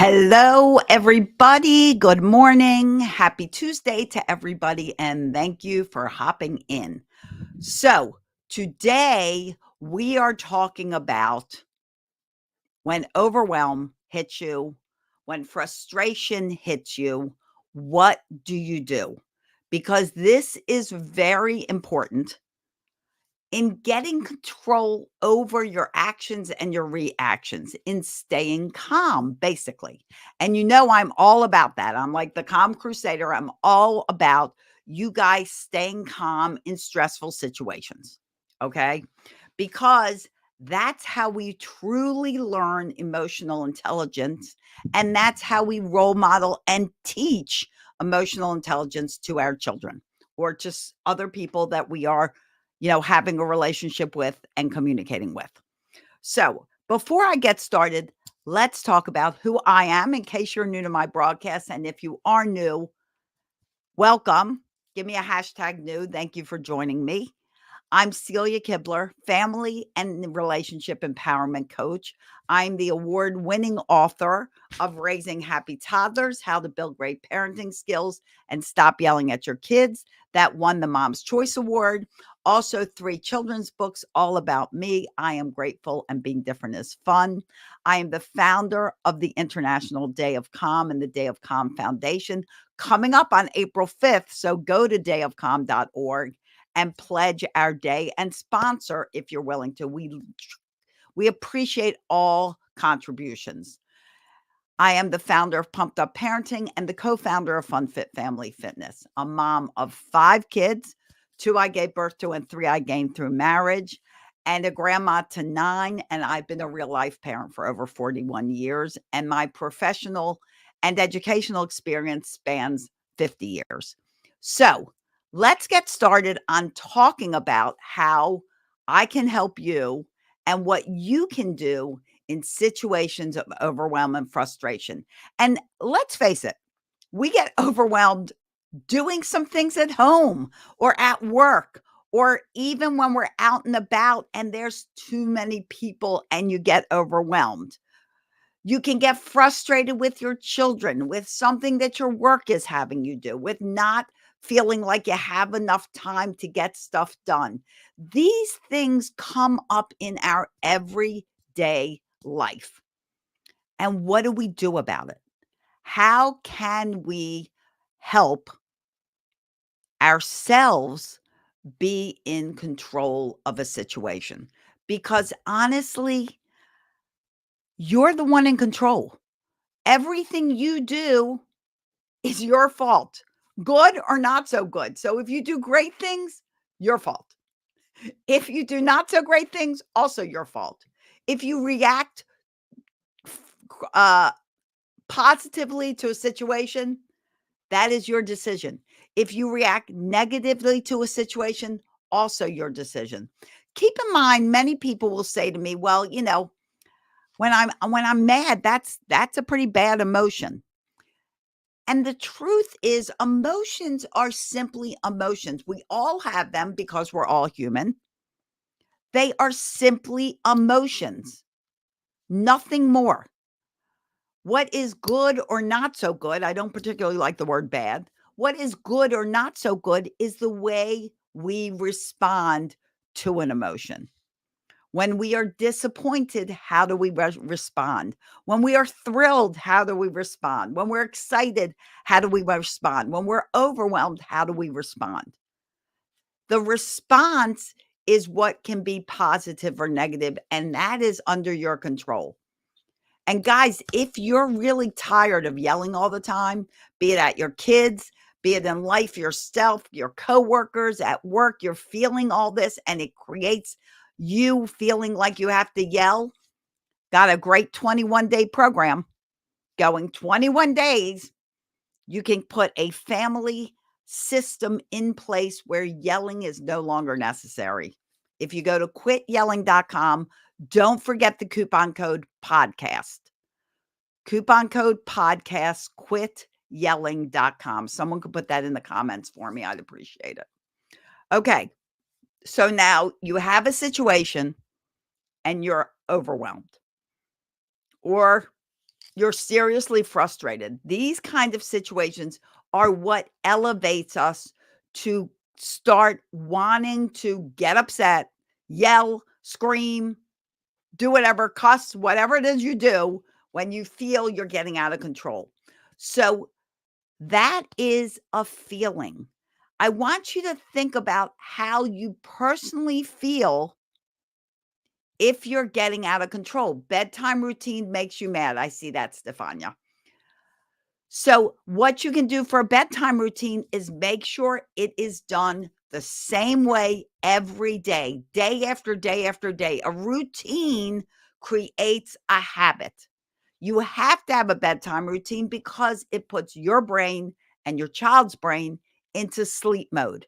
Hello, everybody. Good morning. Happy Tuesday to everybody, and thank you for hopping in. So, today we are talking about when overwhelm hits you, when frustration hits you, what do you do? Because this is very important in getting control over your actions and your reactions, in staying calm, basically. And I'm all about that. I'm like the calm crusader. I'm all about you guys staying calm in stressful situations. Okay. Because that's how we truly learn emotional intelligence. And that's how we role model and teach emotional intelligence to our children or just other people that we are having a relationship with and communicating with. So, before I get started, let's talk about who I am in case you're new to my broadcast. And if you are new, welcome. Give me a hashtag new. Thank you for joining me. I'm Celia Kibler, family and relationship empowerment coach. I'm the award winning author of Raising Happy Toddlers, How to Build Great Parenting Skills and Stop Yelling at Your Kids. That won the Mom's Choice Award. Also, 3 children's books all about me. I am grateful and being different is fun. I am the founder of the International Day of Calm and the Day of Calm Foundation coming up on April 5th. So go to dayofcalm.org and pledge our day and sponsor if you're willing to. We appreciate all contributions. I am the founder of Pumped Up Parenting and the co-founder of Fun Fit Family Fitness, a mom of 5 kids, 2 I gave birth to and 3 I gained through marriage, and a grandma to 9. And I've been a real life parent for over 41 years. And my professional and educational experience spans 50 years. So let's get started on talking about how I can help you and what you can do in situations of overwhelm and frustration. And let's face it, we get overwhelmed doing some things at home or at work, or even when we're out and about and there's too many people and you get overwhelmed. You can get frustrated with your children, with something that your work is having you do, with not feeling like you have enough time to get stuff done. These things come up in our everyday life. And what do we do about it? How can we help ourselves be in control of a situation? Because honestly, you're the one in control. Everything you do is your fault, good or not so good. So if you do great things, your fault. If you do not so great things, also your fault. If you react uh, positively to a situation, that is your decision. If you react negatively to a situation, also your decision. Keep in mind, many people will say to me, "Well, when I'm mad, that's a pretty bad emotion." And the truth is, emotions are simply emotions. We all have them because we're all human. They are simply emotions, nothing more. What is good or not so good, I don't particularly like the word bad. What is good or not so good is the way we respond to an emotion. When we are disappointed, how do we respond? When we are thrilled, how do we respond? When we're excited, how do we respond? When we're overwhelmed, how do we respond? The response is what can be positive or negative, and that is under your control. And guys, if you're really tired of yelling all the time, be it at your kids, be it in life, yourself, your coworkers, at work, you're feeling all this and it creates you feeling like you have to yell. Got a great 21-day program going 21 days. You can put a family system in place where yelling is no longer necessary. If you go to quityelling.com, don't forget the coupon code podcast. Coupon code podcast, quityelling.com. Someone could put that in the comments for me. I'd appreciate it. Okay. So now you have a situation and you're overwhelmed, or You're seriously frustrated. These kind of situations are what elevates us to start wanting to get upset, yell, scream, do whatever, cuss, whatever it is you do when you feel you're getting out of control. So that is a feeling. I want you to think about how you personally feel if you're getting out of control. Bedtime routine makes you mad. I see that, Stefania. So, what you can do for a bedtime routine is make sure it is done the same way every day, day after day after day. A routine creates a habit. You have to have a bedtime routine because it puts your brain and your child's brain into sleep mode.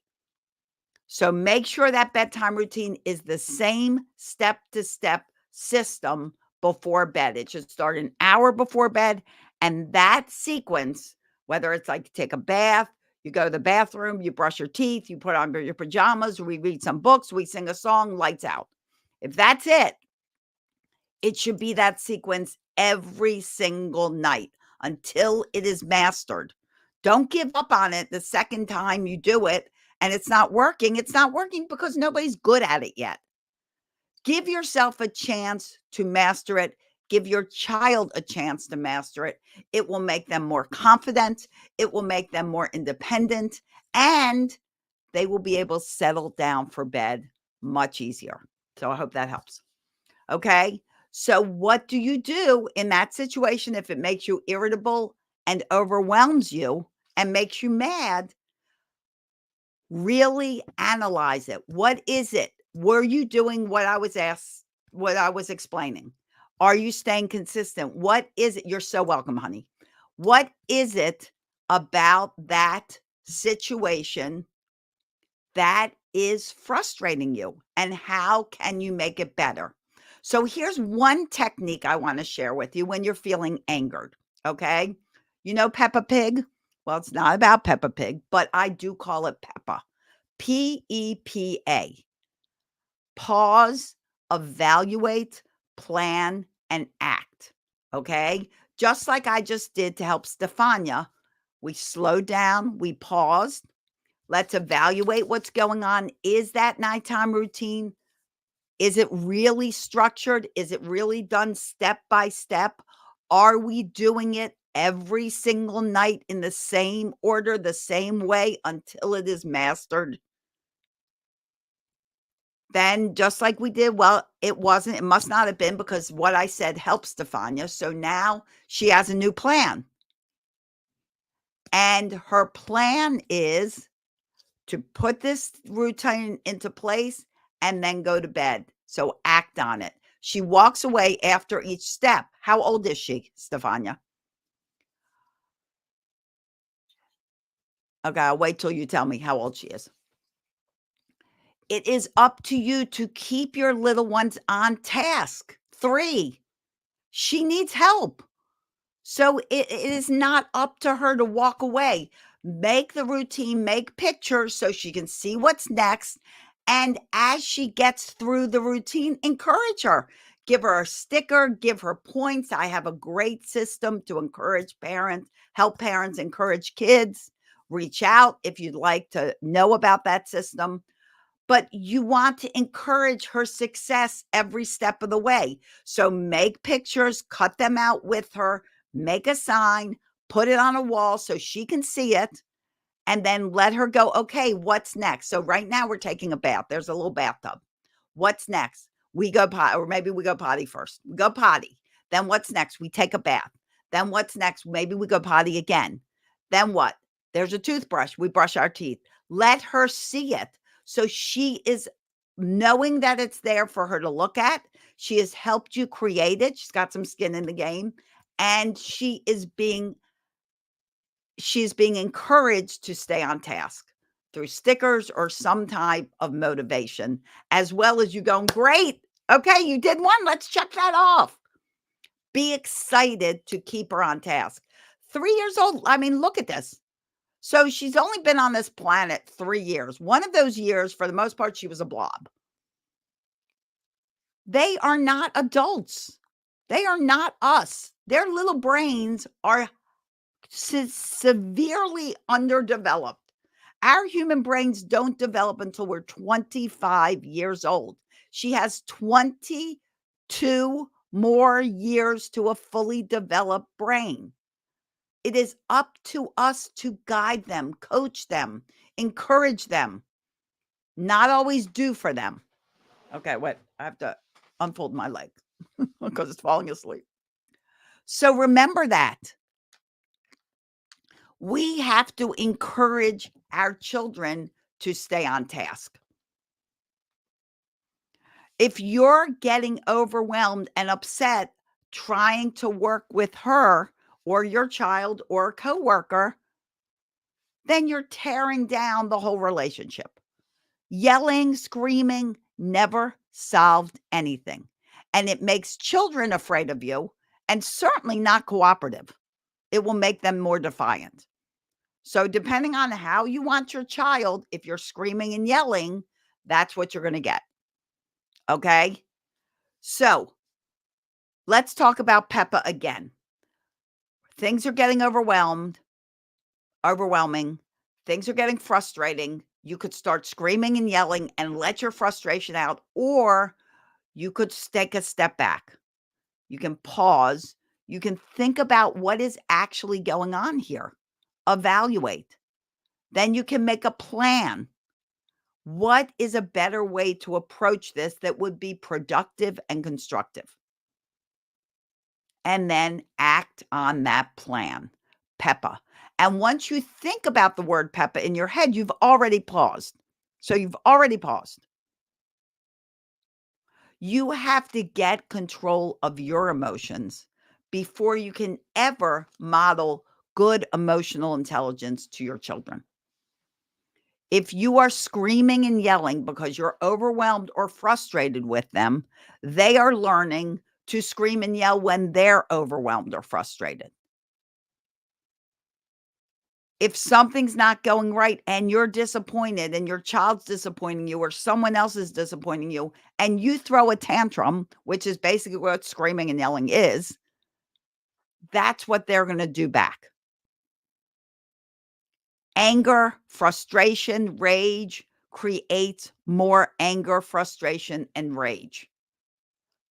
So make sure that bedtime routine is the same step to step system before bed. It should start an hour before bed. And that sequence, whether it's like take a bath, you go to the bathroom, you brush your teeth, you put on your pajamas, we read some books, we sing a song, lights out. If that's it should be that sequence every single night until it is mastered. Don't give up on it the second time you do it and it's not working. It's not working because nobody's good at it yet. Give yourself a chance to master it. Give your child a chance to master it. It will make them more confident. It will make them more independent. And they will be able to settle down for bed much easier. So I hope that helps. Okay. So, what do you do in that situation if it makes you irritable and overwhelms you and makes you mad? Really analyze it. What is it? Were you doing what I was asked, what I was explaining? Are you staying consistent? What is it? You're so welcome, honey. What is it about that situation that is frustrating you? And how can you make it better? So here's one technique I want to share with you when you're feeling angered. Okay. You know Peppa Pig? Well, it's not about Peppa Pig, but I do call it Peppa. PEPA. Pause, evaluate, plan, and act. Okay. Just like I just did to help Stefania, we slowed down, we paused. Let's evaluate what's going on. Is that nighttime routine? Is it really structured? Is it really done step by step? Are we doing it every single night in the same order, the same way until it is mastered? Then, just like we did, well, it must not have been because what I said helped Stefania. So now she has a new plan. And her plan is to put this routine into place and then go to bed. So act on it. She walks away after each step. How old is she, Stefania? Okay, I'll wait till you tell me how old she is. It is up to you to keep your little ones on task. 3, she needs help. So it is not up to her to walk away. Make the routine, make pictures so she can see what's next. And as she gets through the routine, encourage her. Give her a sticker, give her points. I have a great system to encourage parents, help parents encourage kids. Reach out if you'd like to know about that system. But you want to encourage her success every step of the way. So make pictures, cut them out with her, make a sign, put it on a wall so she can see it, and then let her go, okay, what's next? So right now we're taking a bath. There's a little bathtub. What's next? We go potty, or maybe we go potty first. We go potty. Then what's next? We take a bath. Then what's next? Maybe we go potty again. Then what? There's a toothbrush. We brush our teeth. Let her see it. So she is knowing that it's there for her to look at. She has helped you create it. She's got some skin in the game. And she's being encouraged to stay on task through stickers or some type of motivation, as well as you going, great. Okay, you did one. Let's check that off. Be excited to keep her on task. 3 years old. I mean, look at this. So she's only been on this planet 3 years. One of those years, for the most part, she was a blob. They are not adults. They are not us. Their little brains are severely underdeveloped. Our human brains don't develop until we're 25 years old. She has 22 more years to a fully developed brain. It is up to us to guide them, coach them, encourage them, not always do for them. Okay, wait, I have to unfold my leg because it's falling asleep. So remember that. We have to encourage our children to stay on task. If you're getting overwhelmed and upset trying to work with her or your child or a coworker, then you're tearing down the whole relationship. Yelling, screaming never solved anything. And it makes children afraid of you and certainly not cooperative. It will make them more defiant. So depending on how you want your child, if you're screaming and yelling, that's what you're going to get. Okay? So let's talk about Peppa again. Things are getting overwhelming. Things are getting frustrating. You could start screaming and yelling and let your frustration out, or you could take a step back. You can pause. You can think about what is actually going on here. Evaluate. Then you can make a plan. What is a better way to approach this that would be productive and constructive? And then act on that plan. Peppa. And once you think about the word Peppa in your head, you've already paused. So you've already paused. You have to get control of your emotions before you can ever model good emotional intelligence to your children. If you are screaming and yelling because you're overwhelmed or frustrated with them, they are learning to scream and yell when they're overwhelmed or frustrated. If something's not going right and you're disappointed and your child's disappointing you or someone else is disappointing you and you throw a tantrum, which is basically what screaming and yelling is, that's what they're going to do back. Anger, frustration, rage creates more anger, frustration, and rage.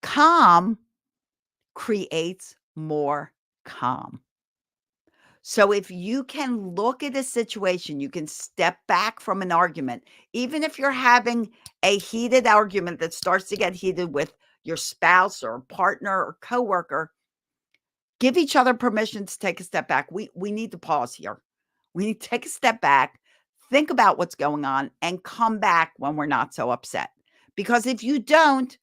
Calm creates more calm. So if you can look at a situation, you can step back from an argument, even if you're having a heated argument that starts to get heated with your spouse or partner or coworker, give each other permission to take a step back. We need to pause here. We need to take a step back, think about what's going on, and come back when we're not so upset. Because if you don't,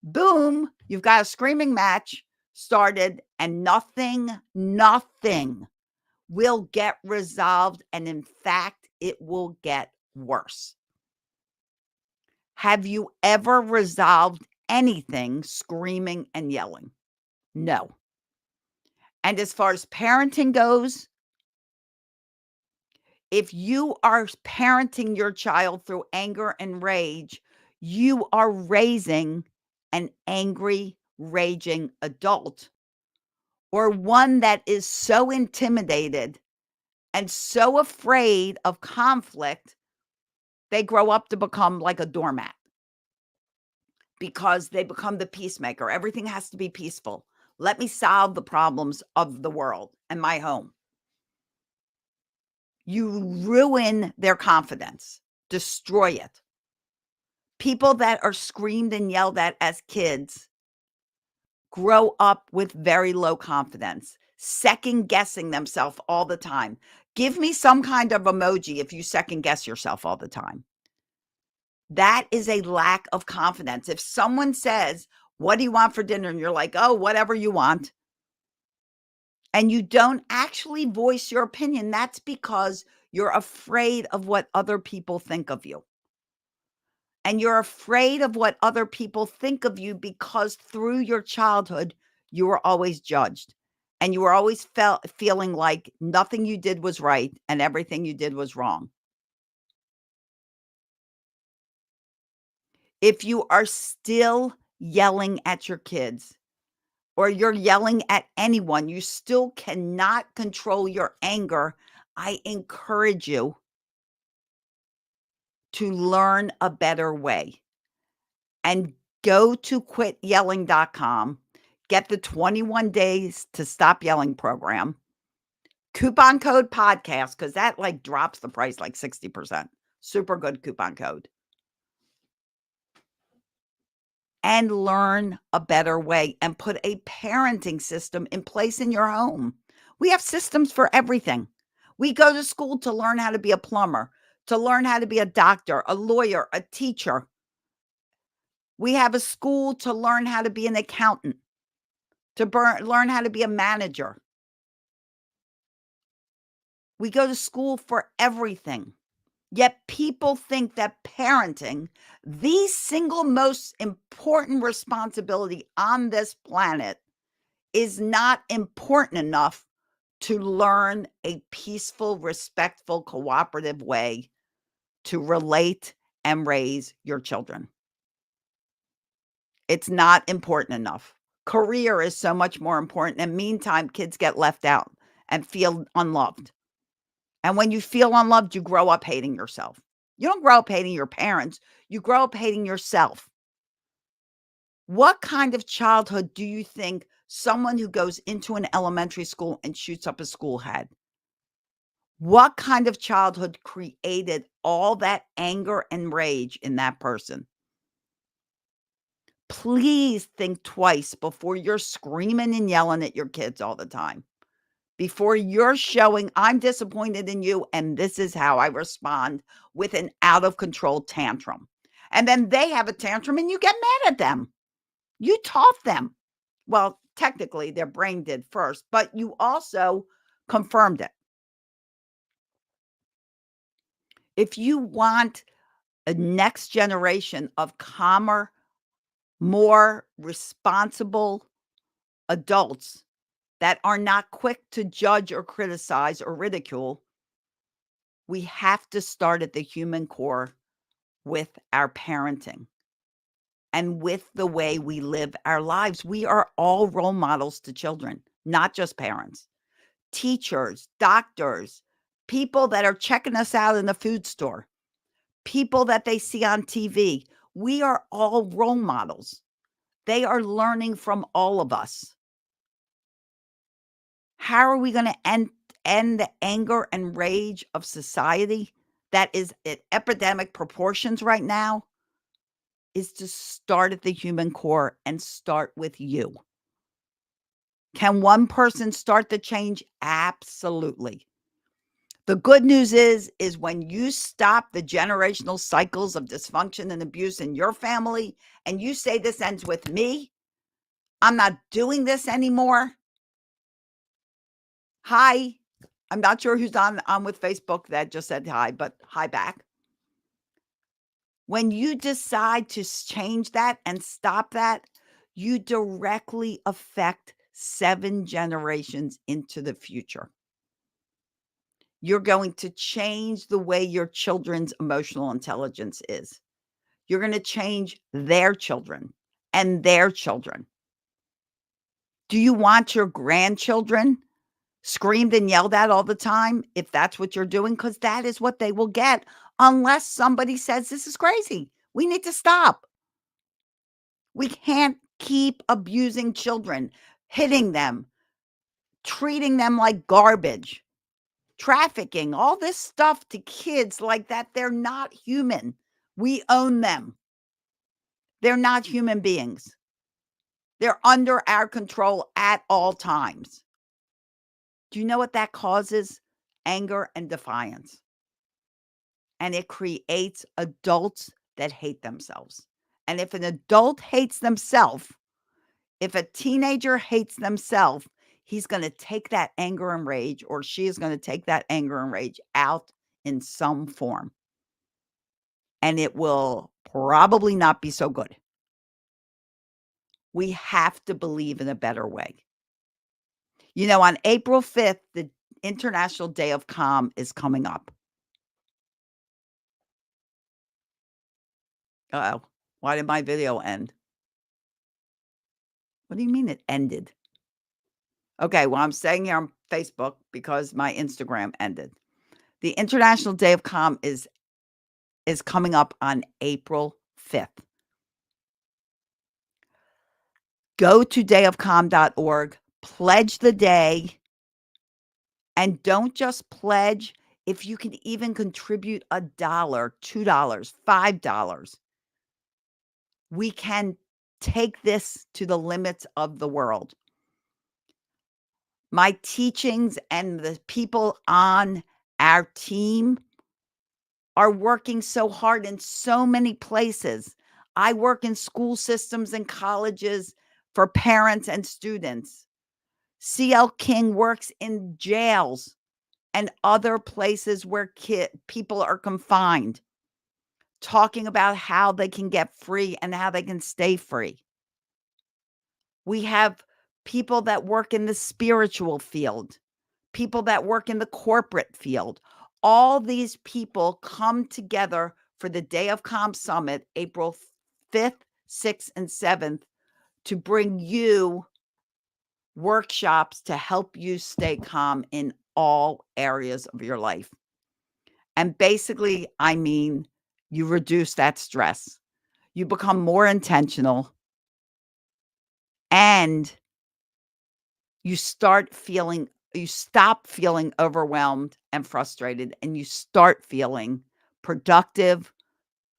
boom, you've got a screaming match started and nothing will get resolved. And in fact, it will get worse. Have you ever resolved anything screaming and yelling? No. And as far as parenting goes, if you are parenting your child through anger and rage, you are raising an angry, raging adult, or one that is so intimidated and so afraid of conflict, they grow up to become like a doormat because they become the peacemaker. Everything has to be peaceful. Let me solve the problems of the world and my home. You ruin their confidence, destroy it. People that are screamed and yelled at as kids grow up with very low confidence, second guessing themselves all the time. Give me some kind of emoji if you second guess yourself all the time. That is a lack of confidence. If someone says, "What do you want for dinner?" and you're like, "Oh, whatever you want," and you don't actually voice your opinion, that's because you're afraid of what other people think of you. And you're afraid of what other people think of you because through your childhood, you were always judged. And you were always feeling like nothing you did was right and everything you did was wrong. If you are still yelling at your kids, or you're yelling at anyone, you still cannot control your anger, I encourage you to learn a better way and go to quityelling.com, get the 21 days to stop yelling program, coupon code podcast, because that like drops the price like 60%. Super good coupon code. And learn a better way and put a parenting system in place in your home. We have systems for everything. We go to school to learn how to be a plumber, to learn how to be a doctor, a lawyer, a teacher. We have a school to learn how to be an accountant, to learn how to be a manager. We go to school for everything. Yet people think that parenting, the single most important responsibility on this planet, is not important enough to learn a peaceful, respectful, cooperative way to relate and raise your children. It's not important enough. Career is so much more important, and meantime, kids get left out and feel unloved. And when you feel unloved, you grow up hating yourself. You don't grow up hating your parents, you grow up hating yourself. What kind of childhood do you think someone who goes into an elementary school and shoots up a school had? What kind of childhood created all that anger and rage in that person? Please think twice before you're screaming and yelling at your kids all the time. Before you're showing, I'm disappointed in you, and this is how I respond with an out of control tantrum. And then they have a tantrum and you get mad at them. You taught them. Well, technically, their brain did first, but you also confirmed it. If you want a next generation of calmer, more responsible adults that are not quick to judge or criticize or ridicule, we have to start at the human core with our parenting and with the way we live our lives. We are all role models to children, not just parents, teachers, doctors, people that are checking us out in the food store, people that they see on TV. We are all role models. They are learning from all of us. How are we going to end the anger and rage of society that is at epidemic proportions right now? Is to start at the human core and start with you. Can one person start the change? Absolutely. The good news is when you stop the generational cycles of dysfunction and abuse in your family and you say this ends with me, I'm not doing this anymore. Hi. I'm not sure who's on with Facebook that just said hi, but hi back. When you decide to change that and stop that, you directly affect 7 generations into the future. You're going to change the way your children's emotional intelligence is. You're going to change their children and their children. Do you want your grandchildren screamed and yelled at all the time if that's what you're doing? Because that is what they will get unless somebody says, this is crazy. We need to stop. We can't keep abusing children, hitting them, treating them like garbage, trafficking, all this stuff to kids like that. They're not human. We own them. They're not human beings. They're under our control at all times. Do you know what that causes? Anger and defiance. And it creates adults that hate themselves. And if an adult hates themselves, if a teenager hates themselves, he's going to take that anger and rage, or she is going to take that anger and rage out in some form. And it will probably not be so good. We have to believe in a better way. You know, on April 5th, the International Day of Calm is coming up. Uh-oh. Why did my video end? What do you mean it ended? Okay, well, I'm staying here on Facebook because my Instagram ended. The International Day of Calm is coming up on April 5th. Go to dayofcalm.org, pledge the day, and don't just pledge. If you can even contribute $1, $2, $5, we can take this to the limits of the world. My teachings and the people on our team are working so hard in so many places. I work in school systems and colleges for parents and students. CL King works in jails and other places where people are confined, talking about how they can get free and how they can stay free. We have people that work in the spiritual field, people that work in the corporate field. All these people come together for the Day of Calm Summit, April 5th, 6th, and 7th, to bring you workshops to help you stay calm in all areas of your life. And basically, I mean, you reduce that stress, you become more intentional, and you stop feeling overwhelmed and frustrated, and you start feeling productive,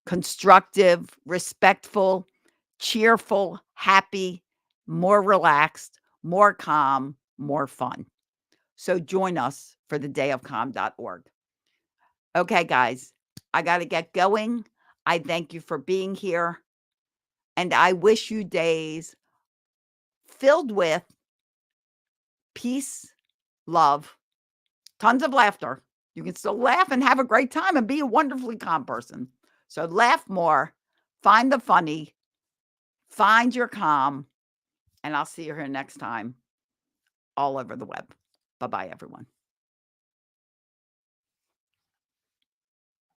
constructive, respectful, cheerful, happy, more relaxed, more calm, more fun. So join us for the dayofcalm.org. Okay, guys, I got to get going. I thank you for being here, and I wish you days filled with peace, love, tons of laughter. You can still laugh and have a great time and be a wonderfully calm person. So laugh more, find the funny, find your calm, and I'll see you here next time all over the web. Bye-bye, everyone.